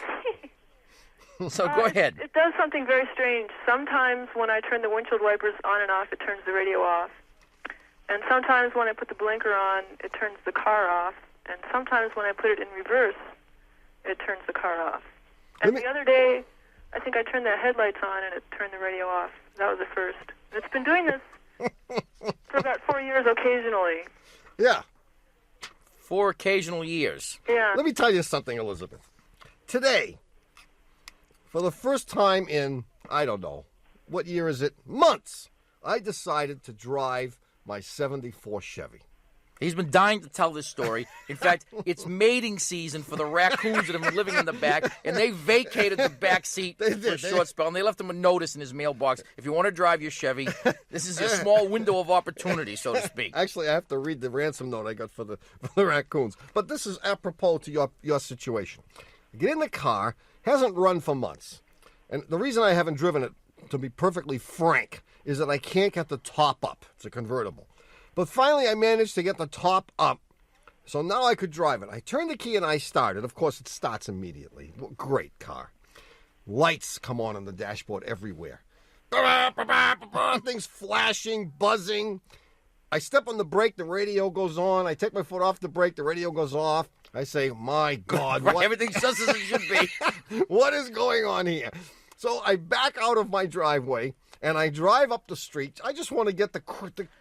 So go ahead. It does something very strange. Sometimes when I turn the windshield wipers on and off, it turns the radio off. And sometimes when I put the blinker on, it turns the car off. And sometimes when I put it in reverse, it turns the car off. And the other day, I think I turned the headlights on and it turned the radio off. That was the first. It's been doing this for about 4 years occasionally. Yeah. 4 occasional years. Yeah. Let me tell you something, Elizabeth. Today, for the first time in, I don't know, what year is it? Months, I decided to drive my 74 Chevy. He's been dying to tell this story. In fact, it's mating season for the raccoons that have been living in the back, and they vacated the back seat for a short spell, and they left him a notice in his mailbox. If you want to drive your Chevy, this is a small window of opportunity, so to speak. Actually, I have to read the ransom note I got for the raccoons. But this is apropos to your situation. I get in the car, hasn't run for months. And the reason I haven't driven it, to be perfectly frank, is that I can't get the top up. It's a convertible. But finally, I managed to get the top up, so now I could drive it. I turned the key and I started. Of course, it starts immediately. Great car. Lights come on the dashboard everywhere. Things flashing, buzzing. I step on the brake, the radio goes on. I take my foot off the brake, the radio goes off. I say, my God. Right, everything's just as it should be. What is going on here? So I back out of my driveway, and I drive up the street. I just want to get the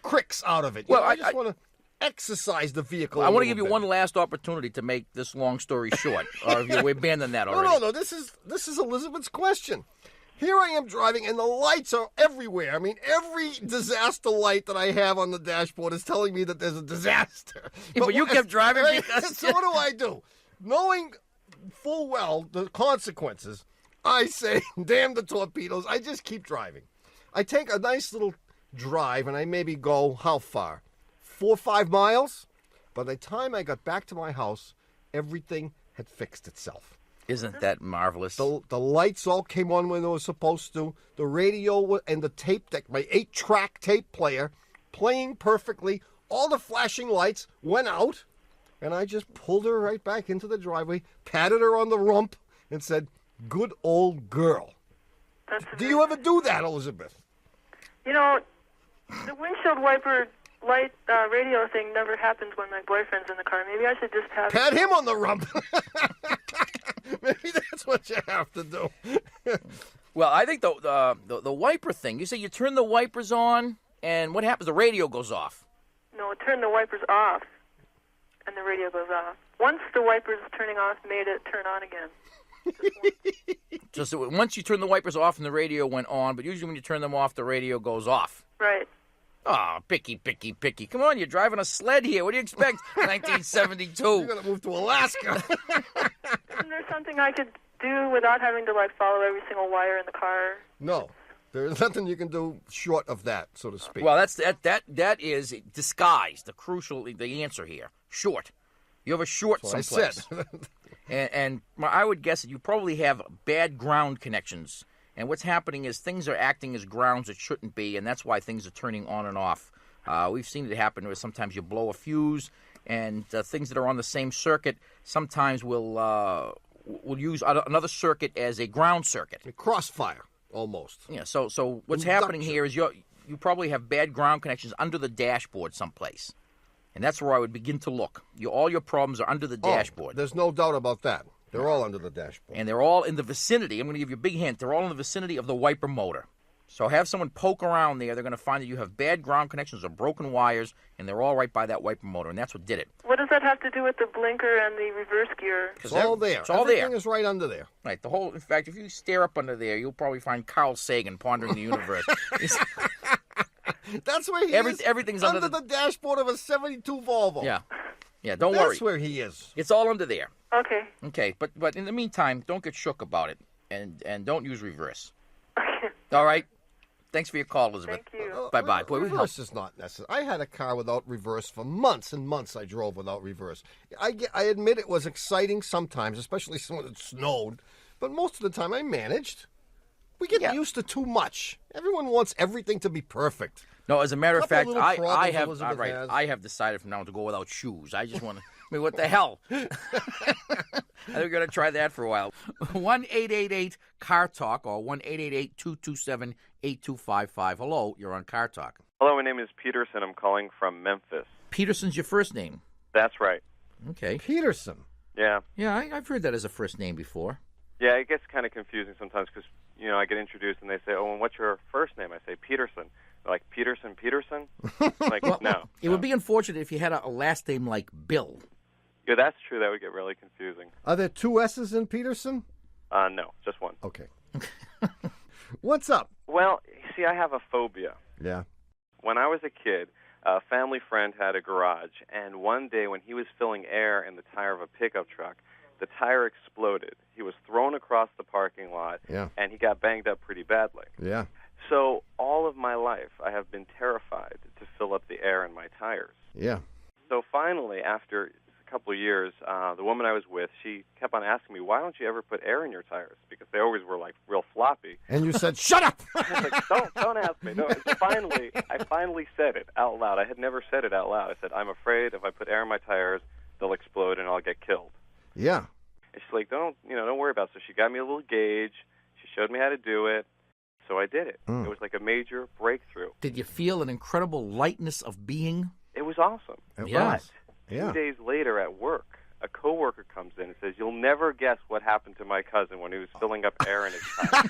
cricks out of it. Well, I just want to exercise the vehicle. I want to give you one last opportunity to make this long story short, or have you abandoned that already? No. This is Elizabeth's question. Here I am driving, and the lights are everywhere. I mean, every disaster light that I have on the dashboard is telling me that there's a disaster. Yeah, but you kept driving because... So what do? Knowing full well the consequences, I say, damn the torpedoes, I just keep driving. I take a nice little drive, and I maybe go, how far? 4 or 5 miles? By the time I got back to my house, everything had fixed itself. Isn't that marvelous? The lights all came on when they were supposed to. The radio and the tape deck, my 8-track tape player, playing perfectly. All the flashing lights went out, and I just pulled her right back into the driveway, patted her on the rump, and said, good old girl. Do you ever do that, Elizabeth? You know, the windshield wiper light radio thing never happens when my boyfriend's in the car. Maybe I should just have... Pat him on the rump. Maybe that's what you have to do. Well, I think the wiper thing, you say you turn the wipers on, and what happens? The radio goes off. No, turn the wipers off, and the radio goes off. Once the wipers turning off made it turn on again. So once you turn the wipers off and the radio went on, but usually when you turn them off, the radio goes off. Right. Oh, picky. Come on, you're driving a sled here. What do you expect? 1972. You're going to move to Alaska. Isn't there something I could do without having to, follow every single wire in the car? No. There's nothing you can do short of that, so to speak. Well, that is disguised, the answer here. Short. You have a short That's someplace. what I said. and I would guess that you probably have bad ground connections. And what's happening is things are acting as grounds that shouldn't be, and that's why things are turning on and off. We've seen it happen where sometimes you blow a fuse, and things that are on the same circuit sometimes will use another circuit as a ground circuit. A crossfire, almost. Yeah. So what's happening here is you probably have bad ground connections under the dashboard someplace, and that's where I would begin to look. All your problems are under the dashboard. There's no doubt about that. They're all under the dashboard. And they're all in the vicinity. I'm going to give you a big hint. They're all in the vicinity of the wiper motor. So have someone poke around there. They're going to find that you have bad ground connections or broken wires, and they're all right by that wiper motor, and that's what did it. What does that have to do with the blinker and the reverse gear? It's all there. It's all there. Everything is right under there. Right. In fact, if you stare up under there, you'll probably find Carl Sagan pondering the universe. That's where he is. Everything's under the dashboard of a 72 Volvo. Yeah, don't worry. That's where he is. It's all under there. Okay, but in the meantime, don't get shook about it, and don't use reverse. All right? Thanks for your call, Elizabeth. Thank you. Bye-bye. Boy, reverse is not necessary. I had a car without reverse for months and months. I drove without reverse. I admit it was exciting sometimes, especially when it snowed, but most of the time I managed. We get used to too much. Everyone wants everything to be perfect. No, as a matter of fact, I have decided from now on to go without shoes. I just want to. I mean, what the hell? I think we're going to try that for a while. 1-888-CAR TALK or 1-888-227-8255. Hello, you're on Car Talk. Hello, my name is Peterson. I'm calling from Memphis. Peterson's your first name? That's right. Okay. Peterson. Yeah. Yeah, I've heard that as a first name before. Yeah, it gets kind of confusing sometimes because, I get introduced and they say, oh, and what's your first name? I say, Peterson. They're like, Peterson? I'm like, no. It would be unfortunate if you had a last name like Bill. Yeah, that's true. That would get really confusing. Are there two S's in Peterson? No, just one. Okay. What's up? Well, see, I have a phobia. Yeah. When I was a kid, a family friend had a garage, and one day when he was filling air in the tire of a pickup truck, the tire exploded. He was thrown across the parking lot, and he got banged up pretty badly. Yeah. So all of my life, I have been terrified to fill up the air in my tires. Yeah. So finally, after a couple of years, the woman I was with, she kept on asking me, why don't you ever put air in your tires? Because they always were, like, real floppy. And you said, shut up! I was like, don't ask me. No. So I finally said it out loud. I had never said it out loud. I said, I'm afraid if I put air in my tires, they'll explode and I'll get killed. Yeah. And she's like, don't worry about it. So she got me a little gauge. She showed me how to do it. So I did it. It was like a major breakthrough. Did you feel an incredible lightness of being? It was awesome. It was. But 2 days later at work, a coworker comes in and says, you'll never guess what happened to my cousin when he was filling up air in his tire.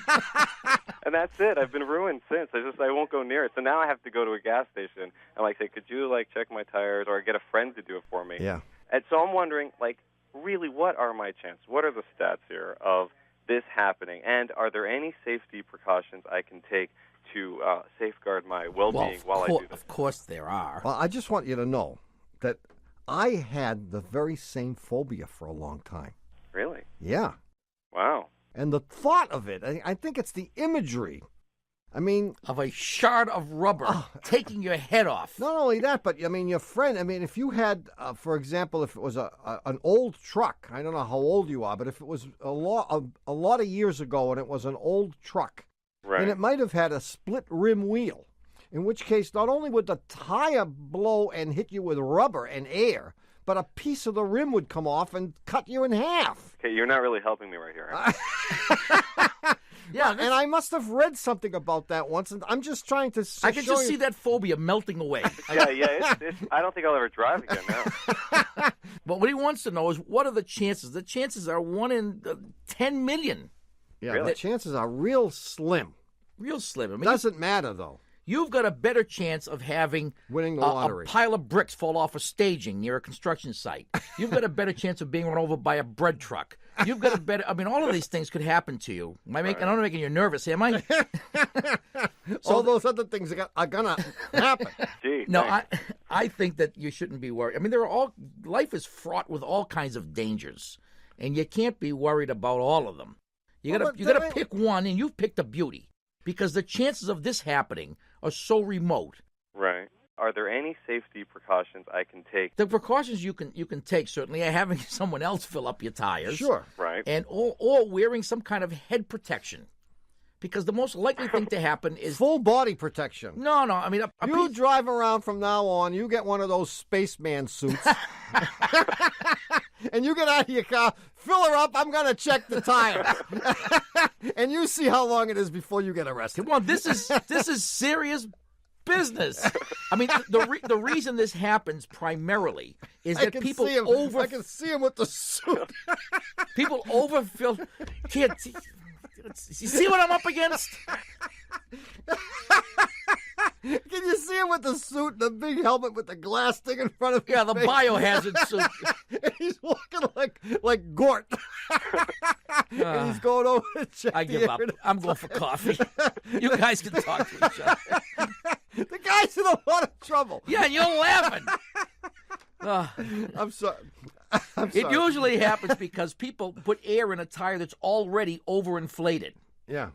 And that's it. I've been ruined since. I won't go near it. So now I have to go to a gas station and, like, say, could you, like, check my tires or get a friend to do it for me? Yeah. And so I'm wondering, like, really, what are my chances? What are the stats here of this happening? And are there any safety precautions I can take to safeguard my well-being while I do this? Of course there are. Well, I just want you to know that I had the very same phobia for a long time. Really? Yeah. Wow. And the thought of it, I think it's the imagery. I mean... Of a shard of rubber taking your head off. Not only that, but, I mean, your friend, I mean, if you had, for example, if it was an old truck, I don't know how old you are, but if it was a lot of years ago and it was an old truck, right, and it might have had a split rim wheel, in which case not only would the tire blow and hit you with rubber and air, but a piece of the rim would come off and cut you in half. Okay, you're not really helping me right here. Yeah, and I must have read something about that once, and I'm just trying to I can just see that phobia melting away. Yeah, I don't think I'll ever drive again now. But what he wants to know is, what are the chances? The chances are 1 in 10 million. Yeah, Really? the chances are real slim. Real slim. I mean, Doesn't matter, though. You've got a better chance of having winning the lottery. A pile of bricks fall off a staging near a construction site. You've got a better chance of being run over by a bread truck. You've got a better... I mean, all of these things could happen to you. I'm not making you nervous, am I? All those other things are going to happen. Gee, No, I think that you shouldn't be worried. I mean, life is fraught with all kinds of dangers, and you can't be worried about all of them. You got to pick one, and you've picked a beauty, because the chances of this happening are so remote. Right. Are there any safety precautions I can take? The precautions you can take certainly are having someone else fill up your tires. Sure. Right. And or wearing some kind of head protection, because the most likely thing to happen is full body protection. No. I mean, you drive around from now on. You get one of those spaceman suits, and you get out of your car, fill her up. I'm going to check the tires, and you see how long it is before you get arrested. Come on, this is serious business. I mean, the reason this happens primarily is that people I can see him with the suit. People overfill. Kids, you see what I'm up against? Can you see him with the suit and the big helmet with the glass thing in front of him? Yeah, the biohazard suit. And he's walking like Gort. And he's going over to check I give up. I'm going for coffee. You guys can talk to each other. The guy's in a lot of trouble. Yeah, and you're laughing. I'm sorry. It usually happens because people put air in a tire that's already overinflated. Yeah.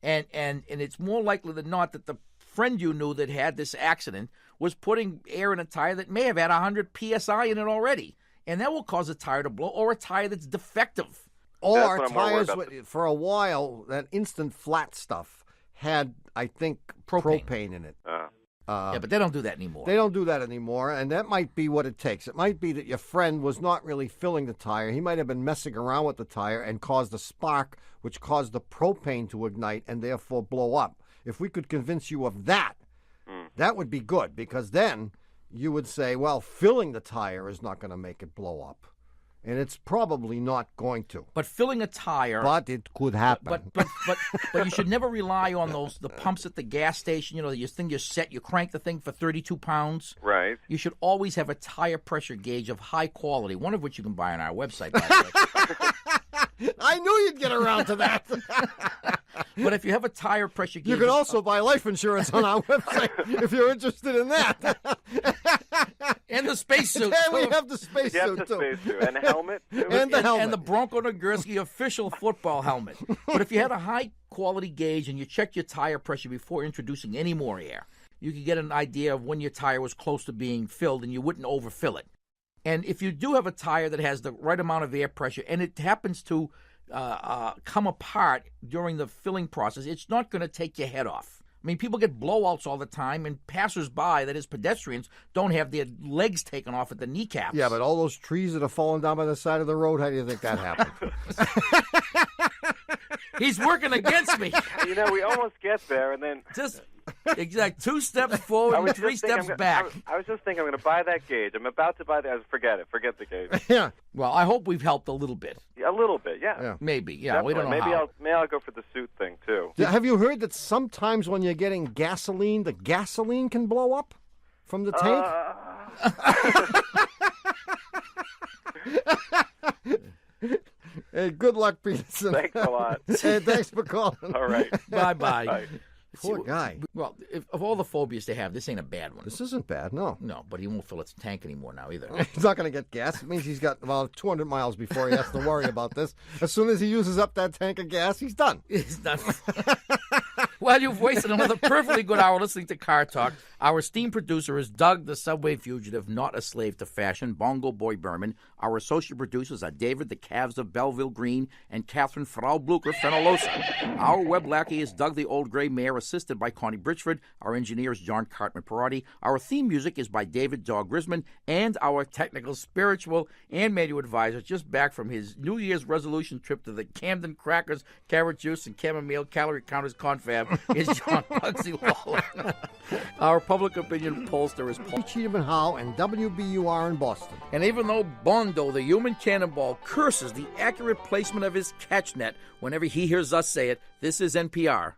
And it's more likely than not that the friend you knew that had this accident was putting air in a tire that may have had 100 PSI in it already. And that will cause a tire to blow, or a tire that's defective. Or tires, for a while, that instant flat stuff had, I think, propane in it. Yeah, but they don't do that anymore. They don't do that anymore, and that might be what it takes. It might be that your friend was not really filling the tire. He might have been messing around with the tire and caused a spark, which caused the propane to ignite and therefore blow up. If we could convince you of that, that would be good, because then you would say, well, filling the tire is not going to make it blow up. and it's probably not going to. But filling a tire... But it could happen. But you should never rely on the pumps at the gas station. You know, you think you're set, you crank the thing for 32 pounds. Right. You should always have a tire pressure gauge of high quality, one of which you can buy on our website, by the way. I knew you'd get around to that. But if you have a tire pressure gauge... You can also buy life insurance on our website if you're interested in that. And the spacesuit. And we have the spacesuit, too. And a helmet. And the helmet. And the Bronco Nagurski official football helmet. But if you had a high-quality gauge and you checked your tire pressure before introducing any more air, you could get an idea of when your tire was close to being filled and you wouldn't overfill it. And if you do have a tire that has the right amount of air pressure and it happens to come apart during the filling process, it's not going to take your head off. I mean, people get blowouts all the time, and passersby, that is pedestrians, don't have their legs taken off at the kneecaps. Yeah, but all those trees that are falling down by the side of the road, how do you think that happened? He's working against me. You know, we almost get there, and then... Just exact 2 steps forward and 3 steps back. I was just thinking I'm going to buy that gauge. I'm about to buy that. Forget it. Forget the gauge. Yeah. Well, I hope we've helped a little bit. A little bit, yeah. Maybe, yeah. Definitely. We don't know how. Maybe I'll go for the suit thing, too. Yeah, have you heard that sometimes when you're getting gasoline, the gasoline can blow up from the tank? Hey, good luck, Peterson. Thanks a lot. Hey, thanks for calling. All right. Bye-bye. Bye. Poor guy. Well, of all the phobias they have, this ain't a bad one. This isn't bad, no. No, but he won't fill its tank anymore now either. He's not going to get gas. It means he's got about 200 miles before he has to worry about this. As soon as he uses up that tank of gas, he's done. He's done. Well, you've wasted another perfectly good hour listening to Car Talk. Our esteemed producer is Doug, the subway fugitive, not a slave to fashion, Bongo Boy Berman. Our associate producers are David, the Calves of Belleville Green, and Catherine Frau Blucher Fenolosa. Our web lackey is Doug, the Old Gray Mare, assisted by Connie Bridgeford. Our engineer is John Cartman Perotti. Our theme music is by David Dog Grisman. And our technical, spiritual, and manual advisor, just back from his New Year's resolution trip to the Camden Crackers, Carrot Juice, and Chamomile Calorie Counters Confab, is John Bugsy Waller. Our public opinion pollster is Paul Cheatham and Howe and WBUR in Boston. And even though Bondo, the human cannonball, curses the accurate placement of his catch net whenever he hears us say it, this is NPR.